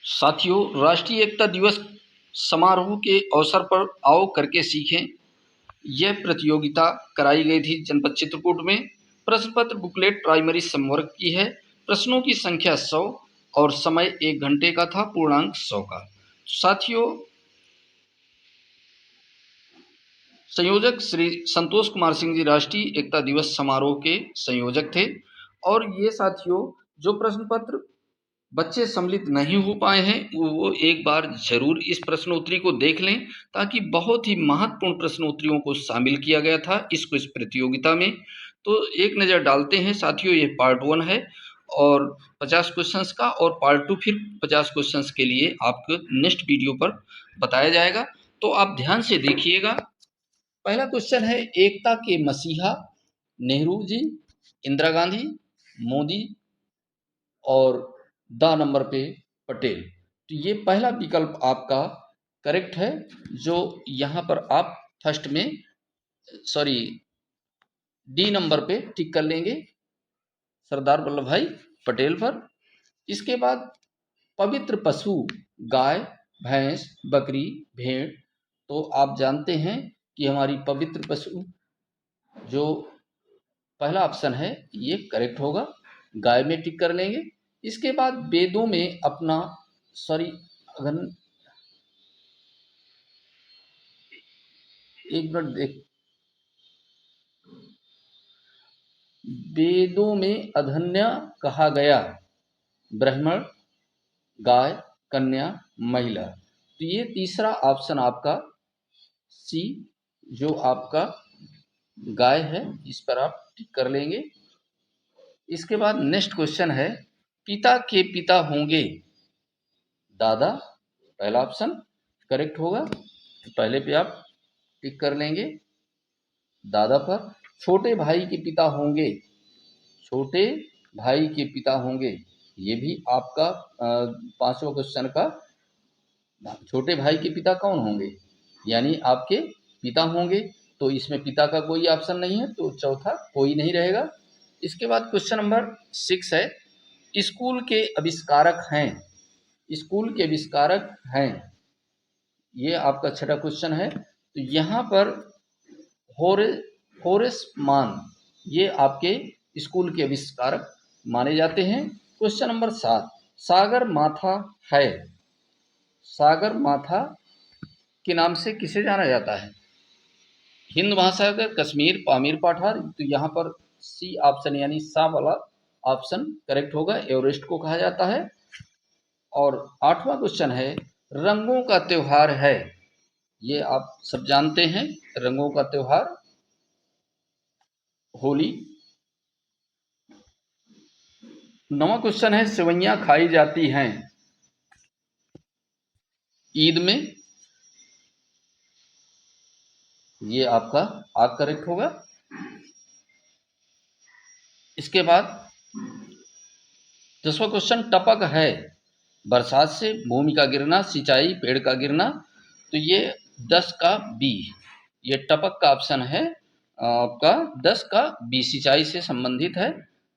साथियों, राष्ट्रीय एकता दिवस समारोह के अवसर पर आओ करके सीखें। यह प्रतियोगिता कराई गई थी जनपद चित्रकूट में। प्रश्न पत्र बुकलेट प्राइमरी संवर्ग की है। प्रश्नों की संख्या 100 और समय 1 घंटे का था, पूर्णांक 100 का। साथियों, संयोजक श्री संतोष कुमार सिंह जी राष्ट्रीय एकता दिवस समारोह के संयोजक थे। और ये साथियों, जो प्रश्न पत्र बच्चे सम्मिलित नहीं हो पाए हैं वो एक बार जरूर इस प्रश्नोत्तरी को देख लें, ताकि बहुत ही महत्वपूर्ण प्रश्नोत्तरियों को शामिल किया गया था इस क्विज प्रतियोगिता में। तो एक नज़र डालते हैं साथियों, ये पार्ट 1 है और 50 क्वेश्चंस का, और पार्ट 2 फिर 50 क्वेश्चंस के लिए आपको नेक्स्ट वीडियो पर बताया जाएगा। तो आप ध्यान से देखिएगा। पहला क्वेश्चन है, एकता के मसीहा नेहरू जी, इंदिरा गांधी, मोदी और द नंबर पे पटेल। तो ये पहला विकल्प आपका करेक्ट है, जो यहाँ पर आप फर्स्ट में डी नंबर पे टिक कर लेंगे, सरदार वल्लभ भाई पटेल पर। इसके बाद पवित्र पशु गाय, भैंस, बकरी, भेड़। तो आप जानते हैं कि हमारी पवित्र पशु जो पहला ऑप्शन है ये करेक्ट होगा, गाय में टिक कर लेंगे। इसके बाद वेदों में अपना अगर एक मिनट देख, वेदों में अधन्या कहा गया ब्राह्मण, गाय, कन्या, महिला। तो ये तीसरा ऑप्शन आपका सी, जो आपका गाय है, इस पर आप टिक कर लेंगे। इसके बाद नेक्स्ट क्वेश्चन है, पिता के पिता होंगे दादा, पहला ऑप्शन करेक्ट होगा, तो पहले पे आप टिक कर लेंगे दादा पर। छोटे भाई के पिता होंगे, छोटे भाई के पिता होंगे, ये भी आपका पांचवा क्वेश्चन का, छोटे भाई के पिता कौन होंगे, यानी आपके पिता होंगे। तो इसमें पिता का कोई ऑप्शन नहीं है, तो चौथा कोई नहीं रहेगा। इसके बाद क्वेश्चन नंबर 6 है, स्कूल के आविष्कारक हैं, स्कूल के आविष्कारक हैं, ये आपका छठा क्वेश्चन है। तो यहाँ पर होरेस मान, ये आपके स्कूल के आविष्कारक माने जाते हैं। क्वेश्चन नंबर 7, सागर माथा है, सागर माथा के नाम से किसे जाना जाता है, हिंद महासागर, कश्मीर, पामीर पठार। तो यहाँ पर सी ऑप्शन यानी सा वाला ऑप्शन करेक्ट होगा, एवरेस्ट को कहा जाता है। और 8वां क्वेश्चन है, रंगों का त्योहार है, ये आप सब जानते हैं, रंगों का त्योहार होली। 9वां क्वेश्चन है, सेवइयां खाई जाती हैं ईद में, ये आपका आप करेक्ट होगा। इसके बाद 10वां क्वेश्चन, टपक है, बरसात से भूमि का गिरना, सिंचाई, पेड़ का गिरना। तो ये 10 का बी, ये टपक का ऑप्शन है आपका 10 का बी, सिंचाई से संबंधित है,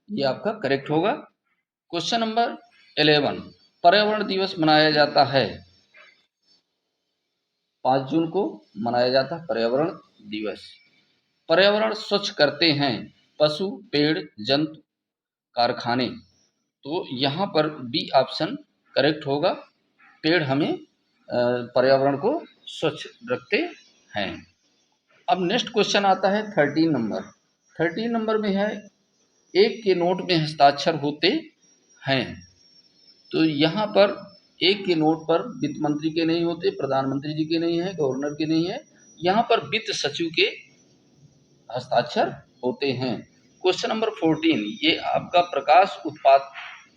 ये आपका करेक्ट होगा। क्वेश्चन नंबर 11, पर्यावरण दिवस मनाया जाता है 5 जून को मनाया जाता है पर्यावरण दिवस। पर्यावरण स्वच्छ करते हैं पशु, पेड़, जंतु, कारखाने। तो यहाँ पर बी ऑप्शन करेक्ट होगा, पेड़ हमें पर्यावरण को स्वच्छ रखते हैं। अब नेक्स्ट क्वेश्चन आता है 13 नंबर। 13 नंबर में है, एक के नोट में हस्ताक्षर होते हैं। तो यहाँ पर एक के नोट पर वित्त मंत्री के नहीं होते, प्रधानमंत्री जी के नहीं है, गवर्नर के नहीं है, यहाँ पर वित्त सचिव के हस्ताक्षर होते हैं। क्वेश्चन नंबर 14, ये आपका प्रकाश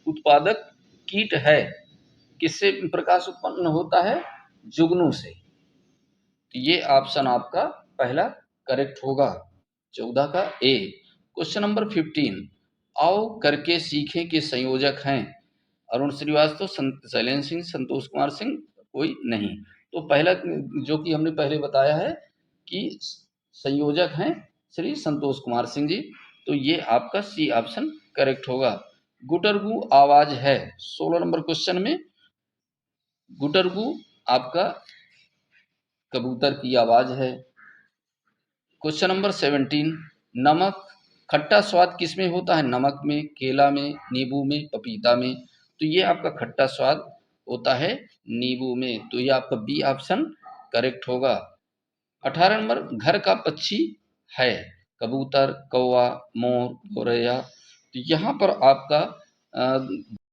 उत्पादक कीट है, किससे प्रकाश उत्पन्न होता है, जुगनू से। तो ये ऑप्शन आपका पहला करेक्ट होगा, 14 का ए। क्वेश्चन नंबर 15, आओ करके सीखें के संयोजक हैं अरुण श्रीवास्तव, शैलेंद्र सिंह, संतोष कुमार सिंह, कोई नहीं। तो पहला जो कि हमने पहले बताया है कि संयोजक हैं श्री संतोष कुमार सिंह जी, तो ये आपका सी ऑप्शन करेक्ट होगा। गुटरगु आवाज है 16 नंबर क्वेश्चन में, गुटरगु आपका कबूतर की आवाज है। क्वेश्चन नंबर 17, नमक खट्टा स्वाद किसमें होता है? नमक में, केला में, नींबू में, पपीता में। तो ये आपका खट्टा स्वाद होता है नींबू में, तो ये आपका बी ऑप्शन करेक्ट होगा। 18 नंबर, घर का पक्षी है? कबूतर, कौवा, मोर, गौरैया। तो यहाँ पर आपका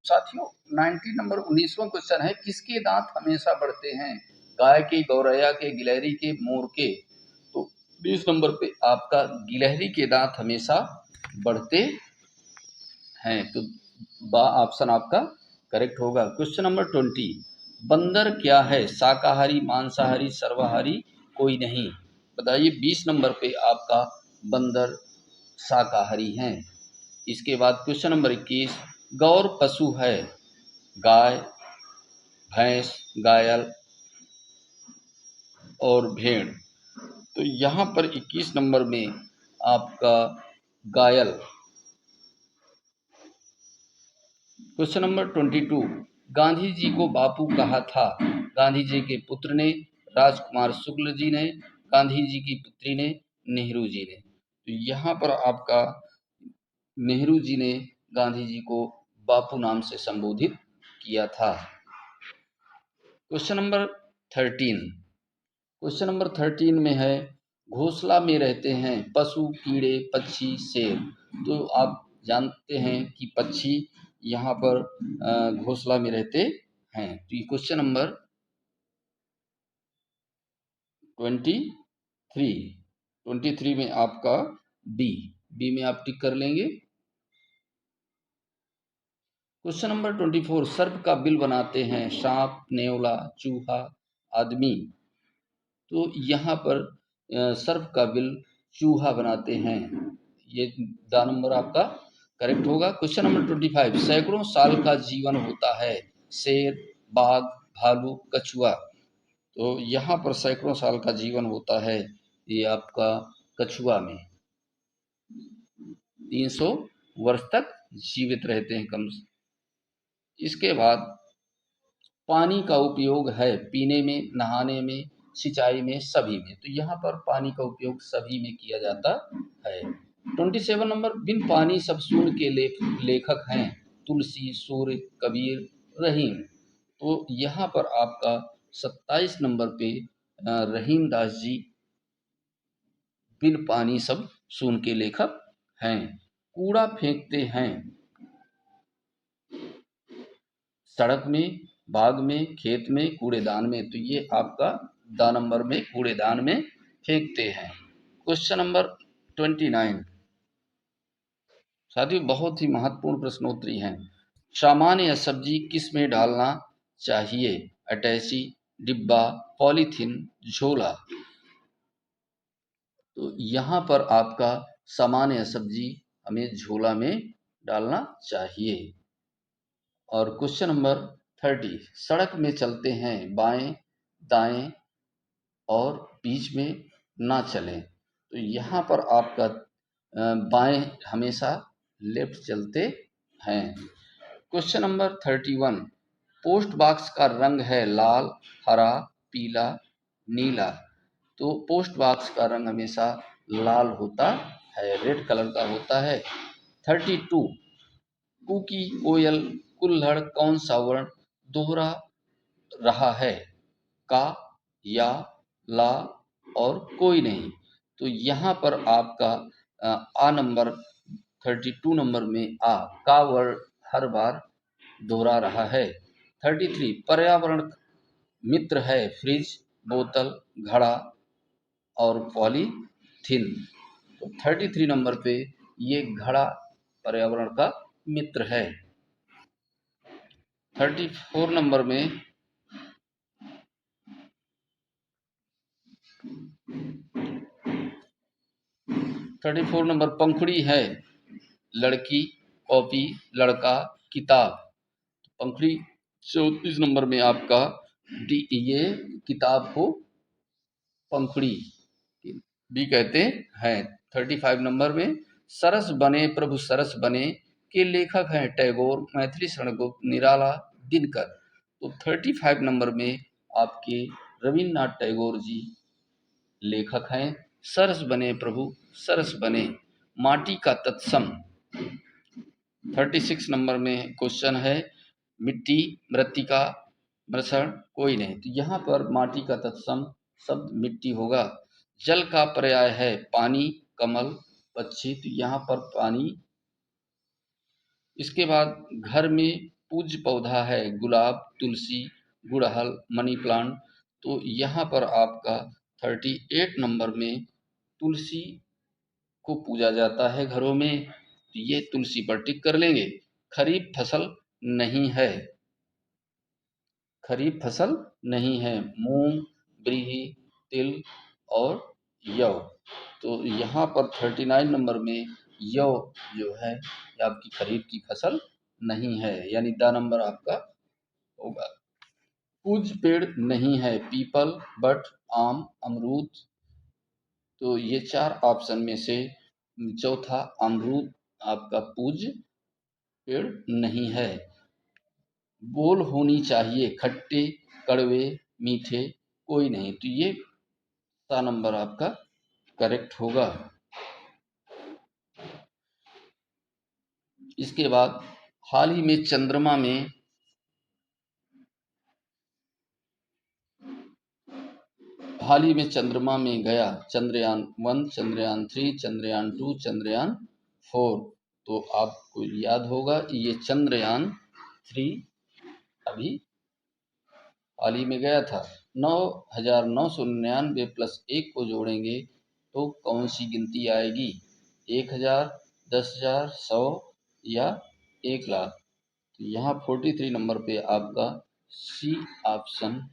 साथियों 19 नंबर 19वां क्वेश्चन है, किसके दांत हमेशा बढ़ते हैं? गाय के, गौरैया के, गिलहरी के, मोर के। तो 20 नंबर पे आपका गिलहरी के दांत हमेशा बढ़ते हैं, तो बा ऑप्शन आपका करेक्ट होगा। क्वेश्चन नंबर 20, बंदर क्या है? शाकाहारी, मांसाहारी, सर्वाहारी, कोई नहीं। बताइए। 20 नंबर पे आपका बंदर शाकाहारी हैं। इसके बाद क्वेश्चन नंबर 21, गौर पशु है? गाय, भैंस, गायल और भेड़। तो यहाँ पर 21 नंबर में आपका गायल। क्वेश्चन नंबर 22, गांधी जी को बापू कहा था? गांधी जी के पुत्र ने, राजकुमार शुक्ल जी ने, गांधी जी की पुत्री ने, नेहरू जी ने। तो यहाँ पर आपका नेहरू जी ने गांधी जी को बापू नाम से संबोधित किया था। क्वेश्चन नंबर 13, क्वेश्चन नंबर 13 में है, घोंसला में रहते हैं पशु, कीड़े, पक्षी, शेर। तो आप जानते हैं कि पक्षी यहाँ पर घोंसला में रहते हैं। तो ये क्वेश्चन नंबर 23 में आपका बी में आप टिक कर लेंगे। क्वेश्चन नंबर 24, सर्प का बिल बनाते हैं सांप, नेवला, चूहा, आदमी। तो यहाँ पर सर्प का बिल चूहा बनाते हैं, ये द नंबर आपका करेक्ट होगा। क्वेश्चन नंबर 25, सैकड़ों साल का जीवन होता है शेर, बाघ, भालू, कछुआ। तो यहाँ पर सैकड़ों साल का जीवन होता है ये आपका कछुआ में, 300 वर्ष तक जीवित रहते हैं कम। इसके बाद पानी का उपयोग है पीने में, नहाने में, सिंचाई में, सभी में। तो यहाँ पर पानी का उपयोग सभी में किया जाता है। 27 नंबर, बिन पानी सब सून के लेखक हैं तुलसी, सूर्य, कबीर, रहीम। तो यहाँ पर आपका 27 नंबर पे रहीम दास जी बिन पानी सब सून के लेखक हैं। कूड़ा फेंकते हैं सड़क में, बाग में, खेत में, कूड़ेदान में। तो ये आपका द नंबर में कूड़ेदान में फेंकते हैं। क्वेश्चन नंबर 29, साथियों बहुत ही महत्वपूर्ण प्रश्नोत्तरी हैं। सामान्य सब्जी किस में डालना चाहिए? अटैची, डिब्बा, पॉलीथीन, झोला। तो यहाँ पर आपका सामान्य सब्जी हमें झोला में डालना चाहिए। और क्वेश्चन नंबर 30, सड़क में चलते हैं बाएं, दाएं और बीच में ना चलें। तो यहाँ पर आपका बाएं हमेशा लेफ्ट चलते हैं। क्वेश्चन नंबर 31, पोस्ट बॉक्स का रंग है लाल, हरा, पीला, नीला। तो पोस्ट बॉक्स का रंग हमेशा लाल होता है, रेड कलर का होता है। 32, कुकी, कोयल, कुल्हड़ कौन सा वर्ण दोहरा रहा है? का, या, ला और कोई नहीं। तो यहाँ पर आपका आ नंबर 32 नंबर में आ का वर्ण हर बार दोहरा रहा है। 33, पर्यावरण मित्र है फ्रिज, बोतल, घड़ा और पॉलीथीन। तो 33 नंबर पे ये घड़ा पर्यावरण का मित्र है। 34 नंबर में 34 नंबर पंखुड़ी है लड़की, कॉपी, लड़का, किताब। पंखुड़ी 34 नंबर में आपका ये किताब को पंखुड़ी भी कहते हैं। 35 नंबर में सरस बने प्रभु सरस बने के लेखक हैं टैगोर, मैथिली शरण गुप्त, निराला, दिनकर। तो 35 नंबर में आपके रविन्द्रनाथ टैगोर जी लेखक हैं। सरस बने प्रभु सरस बने, माटी का तत्सम। 36 नंबर में क्वेश्चन है, मिट्टी, मृत्तिका, मृषण कोई नहीं, तो यहाँ पर माटी का तत्सम शब्द मिट्टी होगा। जल का पर्याय है पानी, कमल, पक्षी, तो यहाँ पर पानी। इसके बाद घर में पूज्य पौधा है गुलाब, तुलसी, गुड़हल, मनी प्लांट, तो यहाँ पर आपका 38 नंबर में तुलसी को पूजा जाता है घरों में, तो ये तुलसी पर टिक कर लेंगे। खरीफ फसल नहीं है, खरीफ फसल नहीं है, मूंग, ब्रीही, तिल और यव, तो यहाँ पर 39 नंबर में यव जो है ये आपकी खरीफ की फसल नहीं है, यानी द नंबर आपका होगा। पूज्य पेड़ नहीं है, पीपल, बट, आम, अमरूद, तो ये 4 ऑप्शन में से चौथा अमरूद आपका पूज्य पेड़ नहीं है। बोल होनी चाहिए, खट्टे, कड़वे, मीठे कोई नहीं, तो ये सा नंबर आपका करेक्ट होगा। इसके बाद हाल ही में चंद्रमा में गया चंद्रयान 1, चंद्रयान 3, चंद्रयान 2, चंद्रयान 4, तो आपको याद होगा ये चंद्रयान 3 अभी हाल ही में गया था। 9,999 प्लस 1 को जोड़ेंगे तो कौन सी गिनती आएगी? 1,000, 10,000, 100 या 1,00,000? तो यहाँ 43 नंबर पे आपका सी ऑप्शन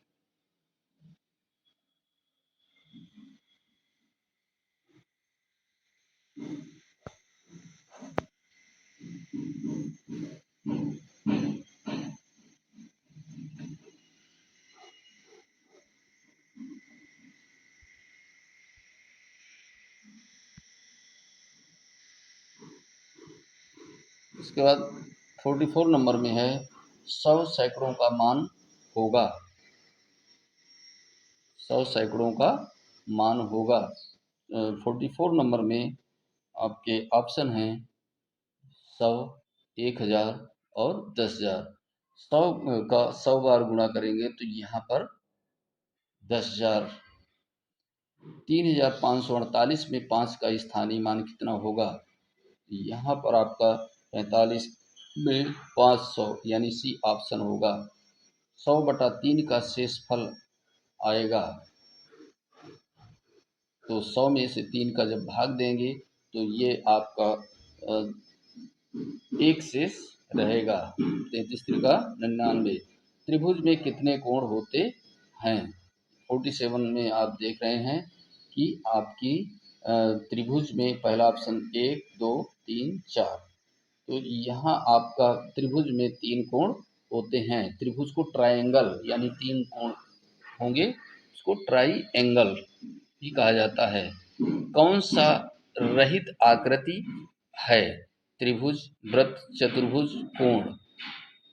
इसके बाद 44 नंबर में है 100 सैकड़ों का मान होगा, 100 सैकड़ों का मान होगा। 44 नंबर में आपके ऑप्शन हैं 100, 1,000 और 10,000। 100 का 100 बार गुणा करेंगे तो यहाँ पर 10,000। 3,548 में 5 का स्थानीय मान कितना होगा? यहाँ पर आपका 45 में 500 यानी सी ऑप्शन होगा। 100/3 का शेषफल आएगा, तो 100 में से 3 का जब भाग देंगे तो ये आपका 1 शेष रहेगा। 33 त्रिका 99। त्रिभुज में कितने कोण होते हैं? 47 में आप देख रहे हैं कि आपकी त्रिभुज में पहला ऑप्शन 1, 2, 3, 4, तो यहाँ आपका त्रिभुज में 3 कोण होते हैं। त्रिभुज को ट्रायंगल यानी 3 कोण होंगे, उसको ट्राइएंगल भी कहा जाता है। कौन सा रहित आकृति है? त्रिभुज, वृत्त, चतुर्भुज, कोण,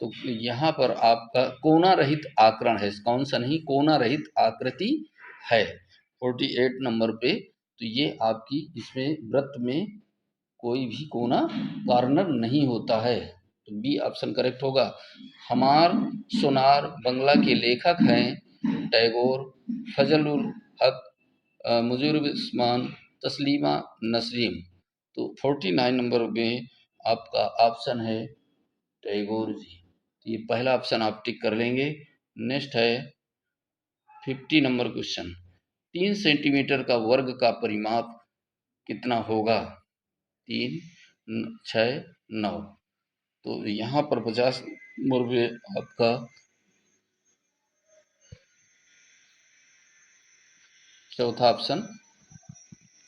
तो यहाँ पर आपका कोना रहित आकरण है, कौन सा नहीं, कोना रहित आकृति है 48 नंबर पे, तो ये आपकी इसमें वृत्त में कोई भी कोना कॉर्नर नहीं होता है, तो बी ऑप्शन करेक्ट होगा। हमार सोनार बंगला के लेखक हैं टैगोर, फजलुल हक, मुजीबुर रहमान, तस्लीमा नसरीन, तो 49 नंबर में आपका ऑप्शन है टैगोर जी, तो ये पहला ऑप्शन आप टिक कर लेंगे। नेक्स्ट है 50 नंबर क्वेश्चन, 3 सेंटीमीटर का वर्ग का परिमाप कितना होगा? 3, 6, 9, तो यहाँ पर 50 नंबर पे आपका चौथा ऑप्शन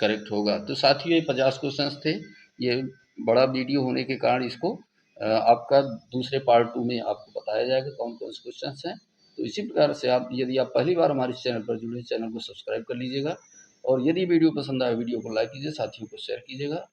करेक्ट होगा। तो साथियों ये 50 क्वेश्चंस थे, ये बड़ा वीडियो होने के कारण इसको आपका दूसरे पार्ट 2 में आपको बताया जाएगा कौन कौन से क्वेश्चंस हैं। तो इसी प्रकार से आप यदि आप पहली बार हमारे चैनल पर जुड़े, चैनल को सब्सक्राइब कर लीजिएगा, और यदि वीडियो पसंद आए वीडियो को लाइक कीजिए, साथियों को शेयर कीजिएगा।